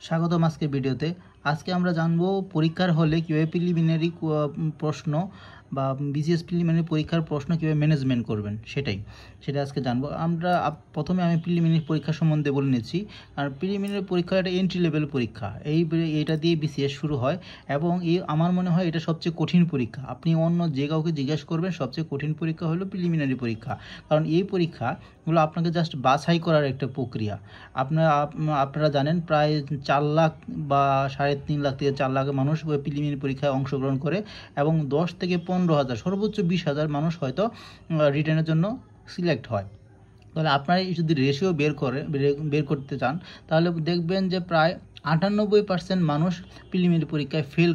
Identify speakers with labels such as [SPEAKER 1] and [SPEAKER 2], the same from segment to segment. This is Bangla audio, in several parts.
[SPEAKER 1] স্বাগতম আজকের ভিডিওতে। আজকে আমরা জানবো পরীক্ষার হলে কীভাবে প্রিলিমিনারি প্রশ্ন বা বিসিএস প্রিলিমিনারি পরীক্ষার প্রশ্ন কীভাবে ম্যানেজমেন্ট করবেন সেটা আজকে জানবো আমরা। প্রথমে আমি প্রিলিমিনারি পরীক্ষা সম্বন্ধে বলে নিচ্ছি। আর প্রিলিমিনারি পরীক্ষা একটা এন্ট্রি লেভেল পরীক্ষা, এইটা দিয়ে বিসিএস শুরু হয় এবং আমার মনে হয় এটা সবচেয়ে কঠিন পরীক্ষা। আপনি অন্য যে কাউকে জিজ্ঞেস করবেন, সবচেয়ে কঠিন পরীক্ষা হলো প্রিলিমিনারি পরীক্ষা, কারণ এই পরীক্ষাগুলো আপনাকে জাস্ট বাছাই করার একটা প্রক্রিয়া। আপনারা জানেন প্রায় 4 লাখ বা 3.5 লাখ থেকে 4 লাখ মানুষ প্রিলিমিনারি পরীক্ষায় অংশগ্রহণ করে এবং 10 থেকে 15,000 সর্বোচ্চ 20,000 মানুষ হয়তো রিটেনের জন্য সিলেক্ট হয়। তাহলে আপনারা যদি রেশিও বের করতে চান, তাহলে দেখবেন যে প্রায় 98% মানুষ প্রিলিমিনারি পরীক্ষায় ফেল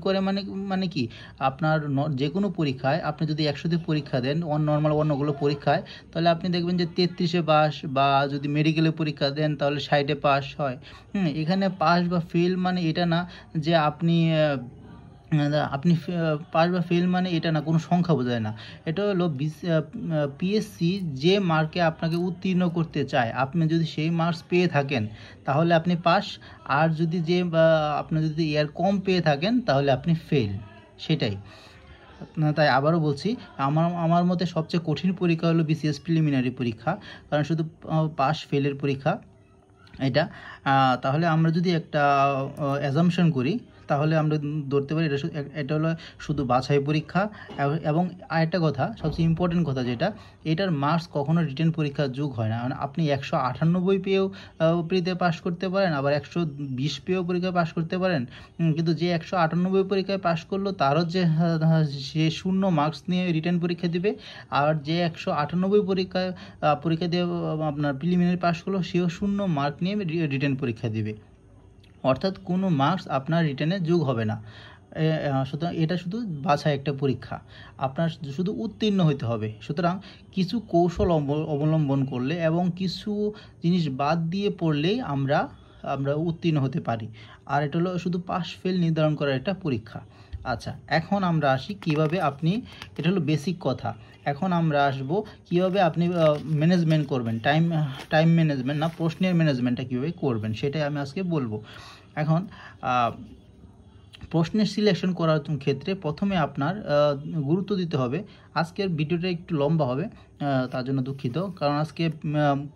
[SPEAKER 1] করে মানে কি, আপনার যে কোনো পরীক্ষায় আপনি যদি 100তে পরীক্ষা দেন নর্মাল অন্যগুলো পরীক্ষায়, তাহলে আপনি দেখবেন যে 33-এ পাস, বা যদি মেডিকেলে পরীক্ষা দেন তাহলে 60-এ পাস হয়। এখানে পাস বা ফেল মানে এটা না যে আপনি পাস বা ফেল মানে এটা না, কোনো সংখ্যা বোঝায় না। এটা হলো পিএসসি যে মার্কে আপনাকে উত্তীর্ণ করতে চায়, আপনি যদি সেই মার্কস পেয়ে থাকেন তাহলে আপনি পাস, আর যদি আপনি যদি এর কম পেয়ে থাকেন তাহলে আপনি ফেল, সেটাই। তাই আবারও বলছি, আমার মতে সবচেয়ে কঠিন পরীক্ষা হলো বিসিএস প্রিলিমিনারি পরীক্ষা, কারণ শুধু পাস ফেলের পরীক্ষা এটা। তাহলে আমরা যদি একটা অ্যাজাম্পশন করি, তাহলে আমরা ধরতে পারি এটা হলো শুধু বাছাই পরীক্ষা। এবং আরেকটা কথা, সবচেয়ে ইম্পর্টেন্ট কথা যেটা, এটার মার্কস কখনো রিটেন পরীক্ষার যোগ হয় না। মানে আপনি 198 পেয়েও প্রিতে পাস করতে পারেন, আবার 120 পেয়েও পরীক্ষায় পাস করতে পারেন, কিন্তু যে 198 পরীক্ষায় পাস করলো তারও যে সে 0 মার্কস নিয়ে রিটেন পরীক্ষা দিবে, আর যে 198 পরীক্ষা দিয়ে আপনার প্রিলিমিনারি পাস করলো সেও 0 মার্ক নিয়ে রিটেন পরীক্ষা দিবে, অর্থাৎ কোনো মার্কস আপনার রিটেনে যোগ হবে না। সুতরাং এটা শুধু বাছাই একটা পরীক্ষা, আপনার শুধু উত্তীর্ণ হতে হবে। সুতরাং কিছু কৌশল অবলম্বন করলে এবং কিছু জিনিস বাদ দিয়ে পড়লেই আমরা উত্তীর্ণ হতে পারি। আর এটা হলো শুধু পাস ফেল নির্ধারণ করার একটা পরীক্ষা। আচ্ছা, এখন আমরা আসি কিভাবে আপনি, এটা হলো বেসিক কথা। এখন আমরা আসবো কিভাবে আপনি ম্যানেজমেন্ট করবেন, টাইম ম্যানেজমেন্ট না, প্রশ্নের ম্যানেজমেন্টটা কীভাবে করবেন সেটাই আমি আজকে বলবো। এখন প্রশ্নের সিলেকশন করার ক্ষেত্রে প্রথমে আপনার গুরুত্ব দিতে হবে। আজকের ভিডিওটা একটু লম্বা হবে, তার জন্য দুঃখিত, কারণ আজকে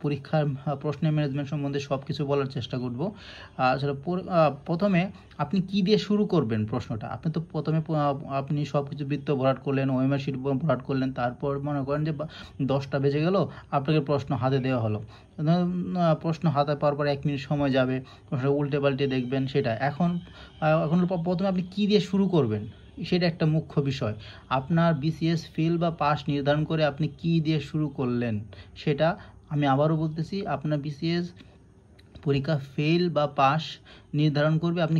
[SPEAKER 1] পরীক্ষার প্রশ্নের ম্যানেজমেন্ট সম্বন্ধে সব কিছু বলার চেষ্টা করব। আসলে প্রথমে আপনি কি দিয়ে শুরু করবেন প্রশ্নটা। আপনি তো প্রথমে আপনি সব কিছু বৃত্ত ভরাট করলেন, ওএমআর শিট ভরাট করলেন, তারপর মনে করেন যে 10টা বেজে গেল, আপনাকে প্রশ্ন হাতে দেওয়া হলো। প্রশ্ন হাতে পাওয়ার পর 1 মিনিট সময় যাবে, প্রশ্নটা উল্টে পাল্টে দেখবেন, সেটা এখন প্রথমে আপনি কি দিয়ে শুরু করবেন সেটা একটা মুখ্য বিষয়। আপনার বিসিএস ফেল বা পাস নির্ধারণ করে আপনি কি দিয়ে শুরু করলেন সেটা। আমি আবারও বলতেছি, আপনার বিসিএস পরীক্ষা ফেল বা পাস নির্ধারণ করবে আপনি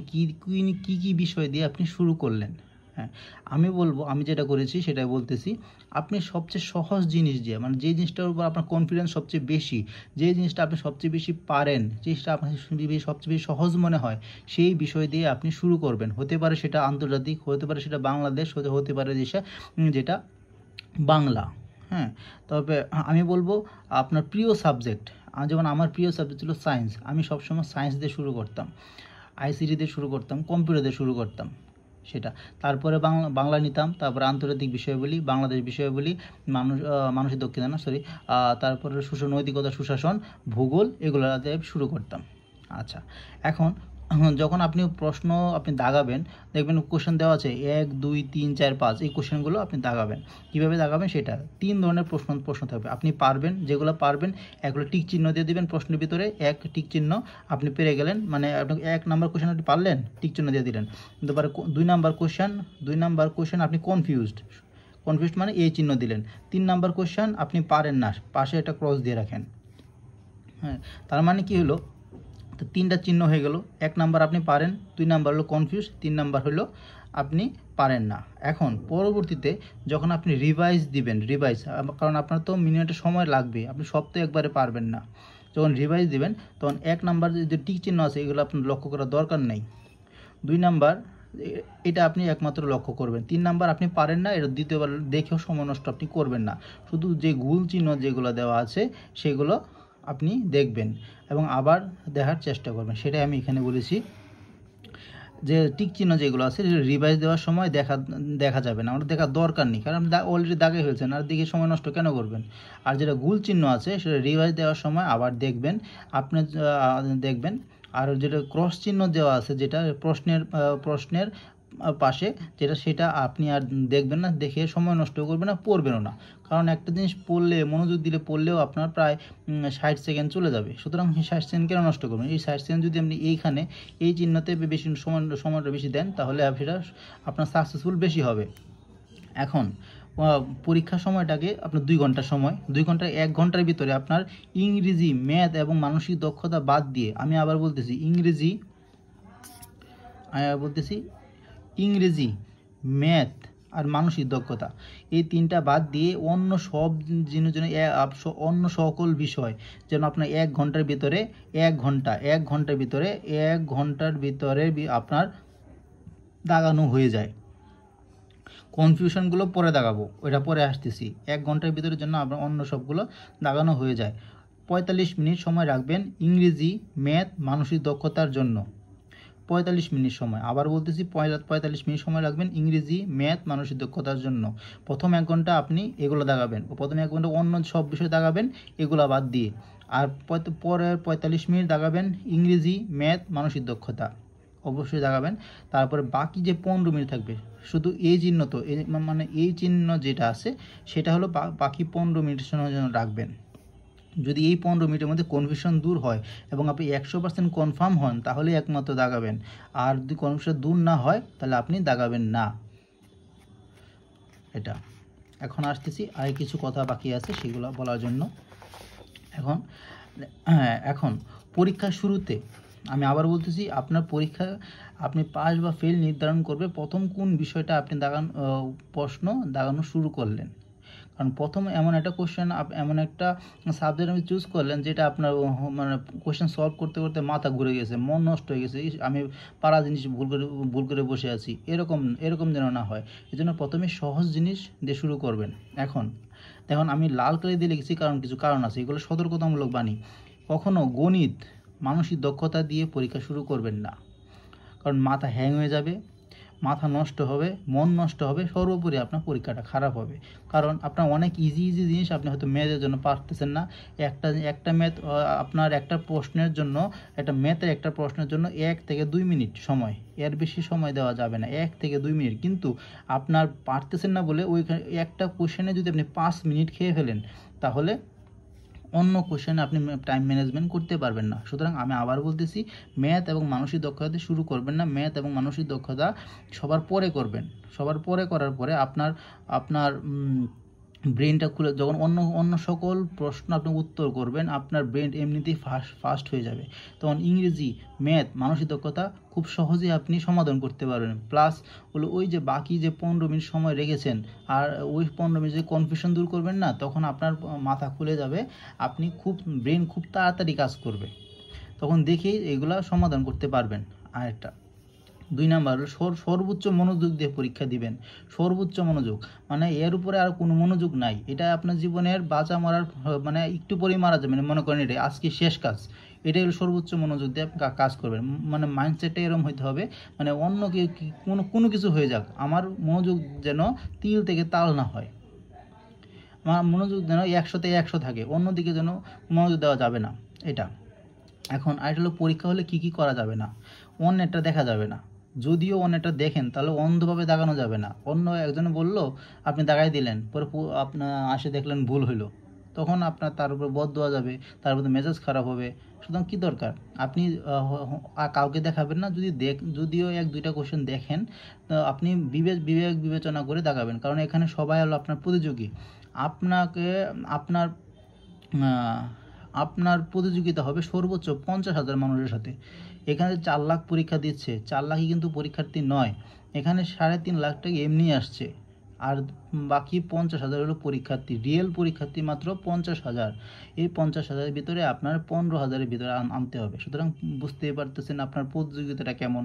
[SPEAKER 1] কি বিষয় দিয়ে আপনি শুরু করলেন। হ্যাঁ, আমি যেটা করেছি সেটাই বলতেছি। আপনি সবচেয়ে সহজ জিনিস দিয়ে, মানে যে জিনিসটার উপর আপনার কনফিডেন্স সবচেয়ে বেশি, যে জিনিসটা আপনি সবচেয়ে বেশি পারেন, যে জিনিসটা আপনার সবচেয়ে বেশি সহজ মনে হয়, সেই বিষয় দিয়ে আপনি শুরু করবেন। হতে পারে সেটা আন্তর্জাতিক, হতে পারে সেটা বাংলাদেশ, হতে পারে যেটা বাংলা। হ্যাঁ, তবে আমি বলবো আপনার প্রিয় সাবজেক্ট। যেমন আমার প্রিয় সাবজেক্ট ছিল সায়েন্স, আমি সবসময় সায়েন্স দিয়ে শুরু করতাম, আইসিটি দিয়ে শুরু করতাম, কম্পিউটার দিয়ে শুরু করতাম সেটা। তারপরে বাংলা নিতাম, তারপরে আন্তর্জাতিক বিষয়াবলী, বাংলাদেশ বিষয়াবলী, মানুষের দক্ষিণা না সরি, তারপরে নৈতিকতা, সুশাসন, ভূগোল, এগুলো দিয়ে শুরু করতাম। আচ্ছা, এখন যখন আপনি প্রশ্ন দাগাবেন, দেখবেন কোশ্চেন দেওয়া আছে 1 2 3 4 5, এই কোশ্চেনগুলো আপনি দাগাবেন। কীভাবে দাগাবেন সেটা, 3 ধরনের প্রশ্ন থাকবে। আপনি পারবেন, যেগুলো পারবেন এগুলো টিক চিহ্ন দিয়ে দিবেন প্রশ্নের ভিতরে, 1 টিক চিহ্ন, আপনি পেরে গেলেন, মানে আপনি 1 নাম্বার কোশ্চেন আপনি পারলেন, টিক চিহ্ন দিয়ে দিলেন। তারপরে 2 নাম্বার কোশ্চেন আপনি কনফিউজড মানে এই চিহ্ন দিলেন। 3 নাম্বার কোশ্চেন আপনি পারেন না, পাশে একটা ক্রস দিয়ে রাখেন। হ্যাঁ, তার মানে কি হলো, তো 3টা চিহ্ন হয়ে গেল। 1 নাম্বার আপনি পারেন, 2 নাম্বার হলো কনফিউজ, 3 নাম্বার হলো আপনি পারেন না। এখন পরবর্তীতে যখন আপনি রিভাইজ দিবেন, কারণ আপনার তো মিনিমাম সময় লাগবে, আপনি সব তো একবারে পারবেন না। যখন রিভাইজ দিবেন তখন 1 নাম্বার যে টিক চিহ্ন আছে এগুলো আপনার লক্ষ্য করার দরকার নেই। 2 নাম্বার এটা আপনি একমাত্র লক্ষ্য করবেন। 3 নাম্বার আপনি পারেন না, এটা দ্বিতীয়বার দেখেও সময় নষ্ট আপনি করবেন না। শুধু যে গোল চিহ্ন যেগুলো দেওয়া আছে সেগুলো আপনি দেখবেন এবং আবার দেখার চেষ্টা করবেন। সেটাই আমি এখানে বলেছি যে টিক চিহ্ন যেগুলো আছে রিভাইজ দেওয়ার সময় দেখা যাবে না, আমার দেখার দরকার নেই, কারণ অলরেডি দাগে ফেলছেন, আর দিকে সময় নষ্ট কেন করবেন। আর যেটা গোল চিহ্ন আছে সেটা রিভাইজ দেওয়ার সময় আবার দেখবেন, আপনি দেখবেন। আর যেটা ক্রস চিহ্ন দেওয়া আছে যেটা প্রশ্নের পাশে যেটা, সেটা আপনি আর দেখবেন না, দেখে সময় নষ্ট করবেন না, পড়বেনও না। কারণ একটা জিনিস পড়লে, মনোযোগ দিলে পড়লেও আপনার প্রায় 60 সেকেন্ড চলে যাবে। সুতরাং 60 সেকেন্ড কেন নষ্ট করবেন? এই 60 সেকেন্ড যদি আপনি এইখানে এই চিহ্নতে বেশি সময়টা বেশি দেন, তাহলে সেটা আপনার সাকসেসফুল বেশি হবে। এখন পরীক্ষার সময়টাকে আপনার 2 ঘন্টার সময়, 2 ঘন্টা 1 ঘন্টার ভিতরে আপনার ইংরেজি, ম্যাথ এবং মানসিক দক্ষতা বাদ দিয়ে, আমি আবার বলতেছি ইংরেজি, ম্যাথ আর মানসিক দক্ষতা, এই 3টা বাদ দিয়ে অন্য সব জিনিস যেন অন্য সকল বিষয় যেন আপনার 1 ঘন্টার ভিতরে 1 ঘন্টার ভিতরে আপনার দাগানো হয়ে যায়। কনফিউশনগুলো পরে দাগাবো, ওইটা পরে আসতেছি। 1 ঘন্টার ভিতরের জন্য আপনার অন্য সবগুলো দাগানো হয়ে যায়। 45 মিনিট সময় রাখবেন ইংরেজি, ম্যাথ, মানসিক দক্ষতার জন্য। 45 মিনিট সময়, আবার বলতেছি 45 মিনিট সময় রাখবেন ইংরেজি, ম্যাথ, মানসিক দক্ষতার জন্য। প্রথম 1 ঘন্টা আপনি এগুলো দাগাবেন, প্রথম 1 ঘন্টা অন্য সব বিষয় দাগাবেন এগুলো বাদ দিয়ে। আর পরের 45 মিনিট দাগাবেন ইংরেজি, ম্যাথ, মানসিক দক্ষতা অবশ্যই দাগাবেন। তারপরে বাকি যে 15 মিনিট থাকবে, শুধু এই চিহ্ন, তো মানে এই চিহ্ন যেটা আছে সেটা হলো বাকি 15 মিনিটের জন্য রাখবেন। যদি এই 15 মিনিটের মধ্যে কনফিউশন দূর হয় এবং আপনি 100% কনফার্ম হন, তাহলে একমাত্র দাগাবেন। আর যদি কনফিউশন দূর না হয় তাহলে আপনি দাগাবেন না। এটা এখন আসতেছি, আর কিছু কথা বাকি আছে সেগুলো বলার জন্য। এখন পরীক্ষার শুরুতে আমি আবার বলতেছি, আপনার পরীক্ষা আপনি পাস বা ফেল নির্ধারণ করবে প্রথম কোন বিষয়টা আপনি প্রশ্ন দাগানো শুরু করলেন। কারণ প্রথম এমন একটা কোশ্চেন, এমন একটা সাবজেক্ট আপনি চুজ করলেন যেটা আপনার মানে কোশ্চেন সলভ করতে করতে মাথা ঘুরে গেছে, মন নষ্ট হয়ে গেছে, আমি পারা জিনিস ভুল করে বসে আছি, এরকম যেন না হয়। এই জন্য প্রথমে সহজ জিনিস দিয়ে শুরু করবেন। এখন দেখুন, আমি লাল কালি দিয়ে লিখেছি কারণ কিছু কারণ আছে, এগুলো সতর্কতামূলক বাণী। কখনো গণিত, মানসিক দক্ষতা দিয়ে পরীক্ষা শুরু করবেন না, কারণ মাথা হ্যাং হয়ে যাবে, মাথা নষ্ট হবে, মন নষ্ট হবে, সর্বোপরি আপনার পরীক্ষাটা খারাপ হবে। কারণ আপনার অনেক ইজি জিনিস আপনি হয়তো ম্যাথের জন্য পারতেছেন না। একটা ম্যাথ আপনার একটা ম্যাথের একটা প্রশ্নের জন্য 1 থেকে 2 মিনিট সময়, এর বেশি সময় দেওয়া যাবে না, 1 থেকে 2 মিনিট। কিন্তু আপনার পারতেছেন না বলে ওইখানে একটা কোশ্চেনে যদি আপনি 5 মিনিট খেয়ে ফেলেন, তাহলে অন্য কোশ্চেনে আপনি টাইম ম্যানেজমেন্ট করতে পারবেন না। সুতরাং আমি আবার বলতেছি, ম্যাথ এবং মানসিক দক্ষতা শুরু করবেন না। ম্যাথ এবং মানসিক দক্ষতা সবার পরে করবেন। সবার পরে করার পরে আপনার ব্রেনটা খুলে যখন অন্য সকল প্রশ্ন আপনি উত্তর করবেন, আপনার ব্রেন এমনিতেই ফাস্ট হয়ে যাবে। তখন ইংরেজি, ম্যাথ, মানসিক দক্ষতা খুব সহজেই আপনি সমাধান করতে পারবেন। প্লাস হলো ওই যে বাকি যে 15 মিনিট সময় রেখেছেন, আর ওই 15 মিনিট যে কনফিউশন দূর করবেন না, তখন আপনার মাথা খুলে যাবে, ব্রেন খুব তাড়াতাড়ি কাজ করবে, তখন দেখেই এগুলা সমাধান করতে পারবেন। আরেকটা 2 নাম্বার হলো সর্বোচ্চ মনোযোগ দিয়ে পরীক্ষা দিবেন। সর্বোচ্চ মনোযোগ মানে এর উপরে আর কোনো মনোযোগ নাই। এটা আপনার জীবনের বাঁচা মরার মানে একটু পরেই মারা যাবে, মানে মনে করেন এটাই আজকে শেষ কাজ, এটাই হলো সর্বোচ্চ মনোযোগ দিয়ে কাজ করবেন। মানে মাইন্ডসেটটা এরকম হইতে হবে, মানে অন্য কোনো কিছু হয়ে যাক, আমার মনোযোগ যেন তিল থেকে তাল না হয়, আমার মনোযোগ যেন 100-তে 100 থাকে, অন্যদিকে যেন মনোযোগ দেওয়া যাবে না। এটা এখন আর হলো পরীক্ষা হলে কি করা যাবে না, অন্যেরটা দেখা যাবে না। যদিও অন্যেরটা দেখেন তাহলে অন্ধভাবে দাগানো যাবে না। অন্য একজনে বলল, আপনি দাগাই দিলেন, পরে আপনার আসে দেখলেন ভুল হইলো, তখন আপনার তার উপর বদদোয়া যাবে, তার উপর মেজাজ খারাপ হবে। সুতরাং কী দরকার, আপনি কাউকে দেখাবেন না। যদিও 1-2টা কোশ্চেন দেখেন, আপনি বিবেচনা করে দাগাবেন, কারণ এখানে সবাই হলো আপনার প্রতিযোগী। আপনার প্রতিযোগিতা হবে সর্বোচ্চ 50,000 মানুষের সাথে। এখানে 4 লাখ পরীক্ষা দিচ্ছে, 4 লাখই কিন্তু পরীক্ষার্থী নয়, এখানে 3.5 লাখ টাকা এমনি আসছে, আর বাকি 50,000 হলো পরীক্ষার্থী। রিয়েল পরীক্ষার্থী মাত্র 50,000। এই 50,000-এর ভিতরে আপনার 15,000-এর ভিতরে আনতে হবে। সুতরাং বুঝতেই পারতেছেন আপনার প্রতিযোগিতাটা কেমন।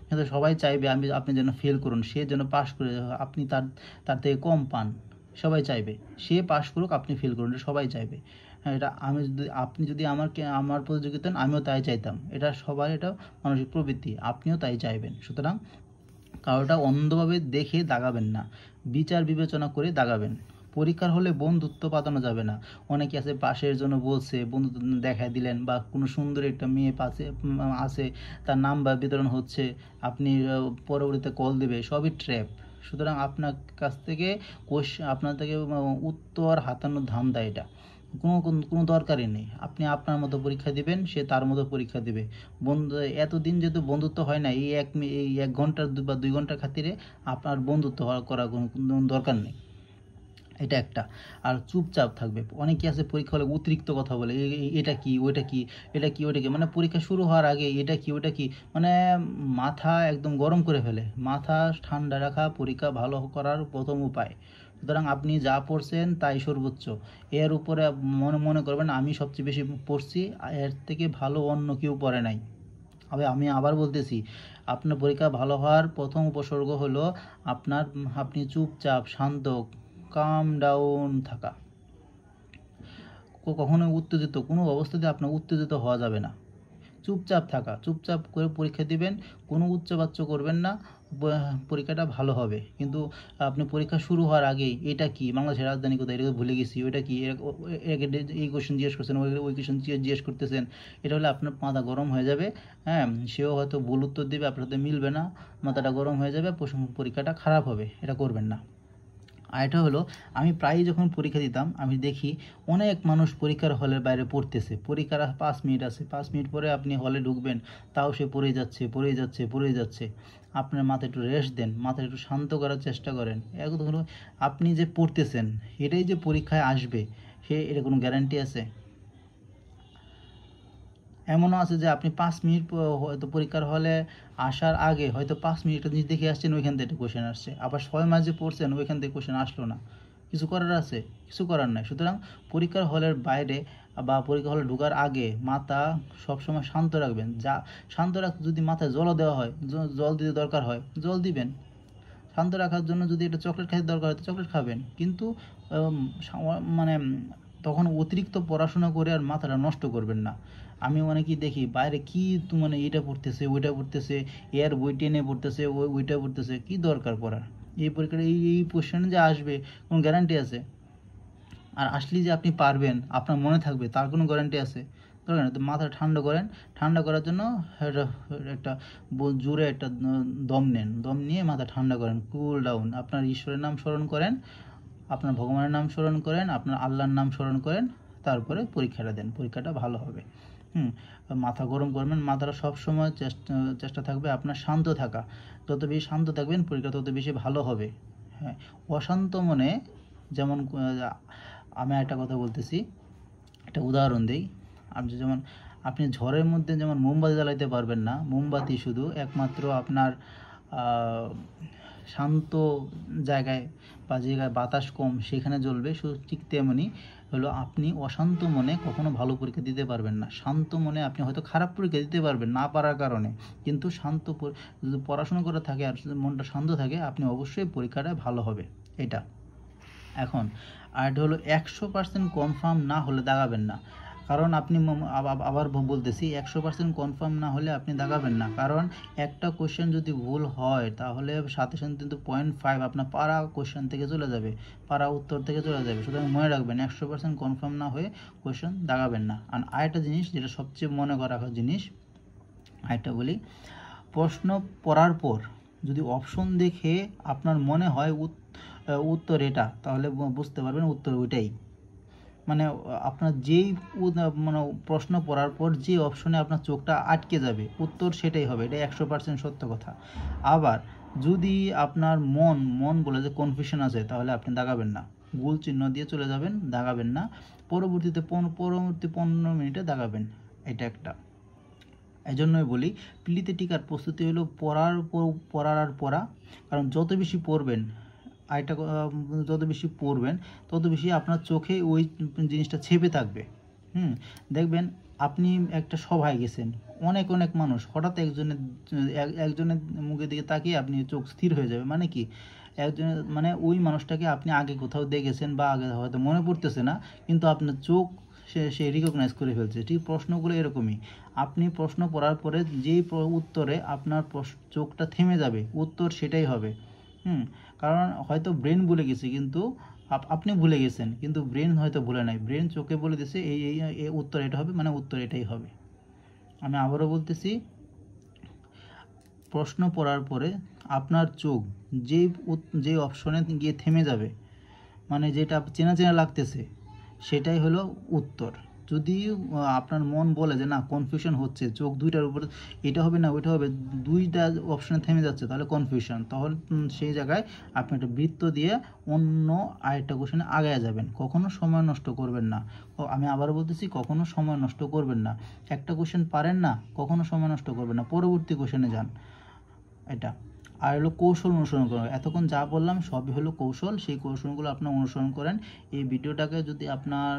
[SPEAKER 1] কিন্তু সবাই চাইবে আপনি যেন ফেল করুন, সে যেন পাস করে, আপনি তার থেকে কম পান, সবাই চাইবে। সে পাস করুক, আপনি ফেল করুন, সবাই চাইবে। হ্যাঁ, এটা আমি যদি আপনি যদি আমার প্রতিযোগিতা হন, আমিও তাই চাইতাম। এটা সবার এটা মানসিক প্রবৃত্তি, আপনিও তাই চাইবেন। সুতরাং কারোটা অন্ধভাবে দেখে দাগাবেন না, বিচার বিবেচনা করে দাগাবেন। পরীক্ষার হলে বন্ধুত্ব পাতানো যাবে না। অনেকে আছে পাশের জন্য বলছে, বন্ধুত্ব দেখায় দিলেন, বা কোনো সুন্দর একটা মেয়ে পাশে আছে, তার নাম্বার বিতরণ হচ্ছে, আপনি পরবর্তীতে কল দেবে, সবই ট্র্যাপ। সুতরাং আপনার কাছ থেকে আপনার থেকে উত্তর হাতানোর ধান্দা এটা, কোনো দরকারই নেই। আপনি আপনার মতো পরীক্ষা দিবেন, সে তার মতো পরীক্ষা দিবে। বন্ধু এতদিন যেহেতু বন্ধুত্ব হয় না, এই 1 ঘন্টার বা 2 ঘন্টার খাতিরে আপনার বন্ধুত্ব করার কোনো দরকার নেই। এটা একটা। আর চুপচাপ থাকবে। অনেকে আছে পরীক্ষা হলে অতিরিক্ত কথা বলে, এটা কি ওইটা কি, এটা কি ওইটা কি, মানে পরীক্ষা শুরু হওয়ার আগে এটা কি ওইটা কি, মানে মাথা একদম গরম করে ফেলে। মাথা ঠান্ডা রাখা পরীক্ষা ভালো করার প্রথম উপায়। সুতরাং আপনি যা পড়ছেন তাই সর্বোচ্চ। এর উপরে মনে করবেন আমি সবচেয়ে বেশি পড়ছি, এর থেকে ভালো অন্য কেউ পড়ে নাই। আমি আবার বলতেছি, আপনার পরীক্ষা ভালো হওয়ার প্রথম উপসর্গ হলো আপনি চুপচাপ শান্ত, কাম ডাউন থাকা। কখনোই উত্তেজিত, কোনো অবস্থাতে আপনার উত্তেজিত হওয়া যাবে না। চুপচাপ থাকা, চুপচাপ করে পরীক্ষা দিবেন, কোনো উচ্চবাচ্য করবেন না, পরীক্ষাটা ভালো হবে। কিন্তু আপনি পরীক্ষা শুরু হওয়ার আগেই এটা কি, বাংলাদেশের রাজধানী কোথায়, এটা ভুলে গেছি, ওইটা কি, এই কোয়েশ্চেন জিজ্ঞেস করছেন, ওই কোয়েশ্চেন জিজ্ঞেস করতেছেন, এটা হলে আপনার মাথা গরম হয়ে যাবে। হ্যাঁ, সেও হয়তো ভুল উত্তর দেবে, আপনার সাথে মিলবে না, মাথাটা গরম হয়ে যাবে, পরীক্ষাটা খারাপ হবে। এটা করবেন না। আর এটা হলো, আমি প্রায়ই যখন পরীক্ষা দিতাম আমি দেখি অনেক মানুষ পরীক্ষার হলের বাইরে পড়তেছে। পরীক্ষার 5 মিনিট আছে, 5 মিনিট পরে আপনি হলে ঢুকবেন, তাও সে পড়েই যাচ্ছে। আপনার মাথায় একটু রেস্ট দেন, মাথায় একটু শান্ত করার চেষ্টা করেন। একদম হলো, আপনি যে পড়তেছেন এটাই যে পরীক্ষায় আসবে, এটা কোনো গ্যারান্টি আছে? এমনও আছে যে আপনি 5 মিনিট হয়তো পরীক্ষার হলে আসার আগে হয়তো 5 মিনিট একটা জিনিস দেখে আসছেন, ওইখান থেকে একটা কোশ্চেন আসছে। আবার 6 মাস যে পড়ছেন, ওইখান থেকে কোশ্চেন আসলো না। কিছু করার আছে? কিছু করার নাই। সুতরাং পরীক্ষার হলের বাইরে বা পরীক্ষা হলে ঢোকার আগে মাথা সবসময় শান্ত রাখবেন। শান্ত রাখতে যদি মাথায় জলও দেওয়া হয়, জল দিতে দরকার হয়, জল দিবেন। শান্ত রাখার জন্য যদি একটা চকলেট খাইতে দরকার হয় তো চকলেট খাবেন। কিন্তু মানে তখন অতিরিক্ত পড়াশোনা করে আর মাথাটা নষ্ট করবেন না। আমি অনেকেই দেখি বাইরে কি মানে এটা পড়তেছে, ওইটা পড়তেছে, এর বই টেনে পড়তেছে, ওইটা পড়তেছে, কি দরকার পড়ার? এই পরীক্ষাটা এই কোশ্চেন যে আসবে, কোনো গ্যারান্টি আছে? আর আসলেই যে আপনি পারবেন, আপনার মনে থাকবে, তার কোনো গ্যারান্টি আছে? দরকার নেই। তো মাথা ঠান্ডা করেন। ঠান্ডা করার জন্য একটা একটা জোরে একটা দম নেন। দম নিয়ে মাথা ঠান্ডা করেন, কুল ডাউন। আপনার ঈশ্বরের নাম স্মরণ করেন, আপনার ভগবানের নাম স্মরণ করেন, আপনার আল্লাহর নাম স্মরণ করেন, তারপরে পরীক্ষাটা দেন। পরীক্ষাটা ভালো হবে। মাথা গরম করবেন। মাথাটা সবসময় চেষ্টা থাকবে আপনার শান্ত থাকা। যত বেশি শান্ত থাকবেন পরীক্ষা তত বেশি ভালো হবে। হ্যাঁ, অশান্ত মনে, যেমন আমি একটা কথা বলতেছি, একটা উদাহরণ দিই। যেমন আপনি ঝড়ের মধ্যে যেমন মোমবাতি জ্বালাইতে পারবেন না, মোমবাতি শুধু একমাত্র আপনার শান্ত জায়গায় বা জায়গায় বাতাস কম সেখানে জ্বলবে। ঠিক তেমনি হলো, আপনি অশান্ত মনে কখনো ভালো পরীক্ষা দিতে পারবেন না। শান্ত মনে আপনি হয়তো খারাপ পরীক্ষা দিতে পারবেন না পারার কারণে, কিন্তু যদি পড়াশোনা করে থাকে আর মনটা শান্ত থাকে, আপনি অবশ্যই পরীক্ষাটা ভালো হবে। এটা এখন আর এটা হলো 100% কনফার্ম না হলে দাগাবেন না। কারণ আপনি আবার বলতেছি, 100% কনফার্ম না হলে আপনি দাগাবেন না। কারণ একটা কোশ্চেন যদি ভুল হয় তাহলে সাথে সাথে কিন্তু 0.5 আপনার পারা কোশ্চেন থেকে চলে যাবে, পারা উত্তর থেকে চলে যাবে। সুতরাং মনে রাখবেন, 100% কনফার্ম না হয়ে কোশ্চেন দাগাবেন না। আর আরেকটা জিনিস, যেটা সবচেয়ে মনে রাখার জিনিস, আরেকটা বলি, প্রশ্ন পড়ার পর যদি অপশন দেখে আপনার মনে হয় উত্তর এটা, তাহলে বুঝতে পারবেন উত্তর ওইটাই। মানে আপনার যেই মানে প্রশ্ন পড়ার পর যে অপশনে আপনার চোখটা আটকে যাবে, উত্তর সেটাই হবে। এটা 100% সত্য কথা। আবার যদি আপনার মন বলে যে কনফিউশন আছে, তাহলে আপনি দাগাবেন না, গোল চিহ্ন দিয়ে চলে যাবেন, দাগাবেন না। পরবর্তী 15 মিনিটে দাগাবেন। এটা একটা। এই জন্যই বলি, প্রিলিতে টিকার প্রস্তুতি হলো পড়ার আর পড়া। কারণ যত বেশি পড়বেন, যত বেশি পড়বেন তত বেশি আপনার চোখে ওই জিনিসটা ছেপে থাকবে। দেখবেন আপনি একটা সভায় গেছেন, অনেক মানুষ, হঠাৎ একজনের মুখের দিকে তাকিয়ে আপনি চোখ স্থির হয়ে যাবে। মানে কি, মানে ওই মানুষটাকে আপনি আগে কোথাও দেখেছেন বা আগে হয়তো মনে পড়তেছে না, কিন্তু আপনার চোখ সে রিকগনাইজ করে ফেলছে। ঠিক প্রশ্নগুলো এরকমই, আপনি প্রশ্ন পড়ার পরে যেই উত্তরে আপনার চোখটা থেমে যাবে, উত্তর সেটাই হবে। কারণ হয়তো ব্রেন ভুলে গেছে, কিন্তু আপনি ভুলে গেছেন, কিন্তু ব্রেন হয়তো ভুলে নাই, ব্রেন চোখে বলে দিছে এই উত্তর এটা হবে, মানে উত্তর এটাই হবে। আমি আবারও বলতেছি, প্রশ্ন পড়ার পরে আপনার চোখ যে অপশনে গিয়ে থেমে যাবে, মানে যেটা চেনা চেনা লাগতেছে, সেটাই হলো উত্তর। যদি আপনার মন বলে যে না কনফিউশন হচ্ছে, চোখ দুইটার উপরে এটা হবে না ওইটা হবে, দুইটা অপশনে থেমে যাচ্ছে, তাহলে কনফিউশন, তাহলে সেই জায়গায় আপনি একটা বৃত্ত দিয়ে অন্য আরেকটা কোশ্চেনে আগায় যাবেন। কখনো সময় নষ্ট করবেন না। আমি আবার বলতেছি, কখনো সময় নষ্ট করবেন না। একটা কোশ্চেন পারেন না, কখনো সময় নষ্ট করবেন না, পরবর্তী কোশ্চেনে যান। এটা আর হলো কৌশল অনুসরণ করা। এতক্ষণ যা বললাম সবই হলো কৌশল, সেই কৌশলগুলো আপনার অনুসরণ করেন। এই ভিডিওটাকে যদি আপনার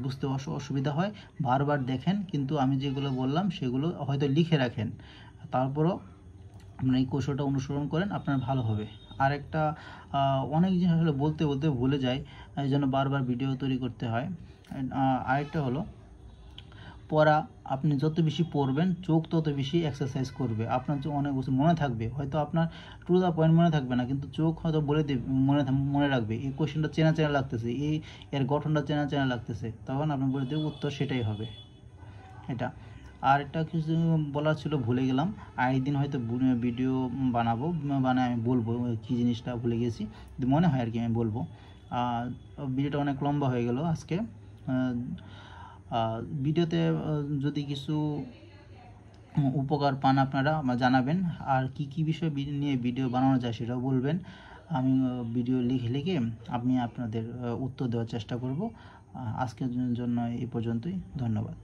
[SPEAKER 1] বুঝতে অসুবিধা হয়, বারবার দেখেন, কিন্তু আমি যেগুলো বললাম সেগুলো হয়তো লিখে রাখেন, তারপরও আপনার এই কৌশলটা অনুসরণ করেন, আপনার ভালো হবে। আর একটা অনেক জিনিস আসলে বলতে বলতে ভুলে যায়, এই জন্য বারবার ভিডিও তৈরি করতে হয়। আরেকটা হলো পড়া, আপনি যত বেশি পড়বেন চোখ তত বেশি এক্সারসাইজ করবে, আপনার অনেক কিছু মনে থাকবে, হয়তো আপনার টু দ্য পয়েন্ট মনে থাকবে না, কিন্তু চোখ হয়তো বলে দেবে, মনে রাখবে এই কোশ্চেনটা চেনা চেনা লাগতেছে, এর গঠনটা চেনা চেনা লাগতেছে, তখন আপনি বলে দেবে উত্তর সেটাই হবে। এটা আর একটা কিছু বলার ছিল, ভুলে গেলাম, আরেকদিন হয়তো ভিডিও বানাবো, মানে আমি বলবো কী জিনিসটা ভুলে গেছি, মনে হয় আর কি আমি বলবো। ভিডিওটা অনেক লম্বা হয়ে গেল আজকে। ভিডিওতে যদি কিছু উপকার পান আপনারা জানাবেন, আর কি কি বিষয় নিয়ে ভিডিও বানানো যায় সেটাও বলবেন। আমি ভিডিও লিখে আমি আপনাদের উত্তর দেওয়ার চেষ্টা করব। আজকের জন্য এই পর্যন্তই, ধন্যবাদ।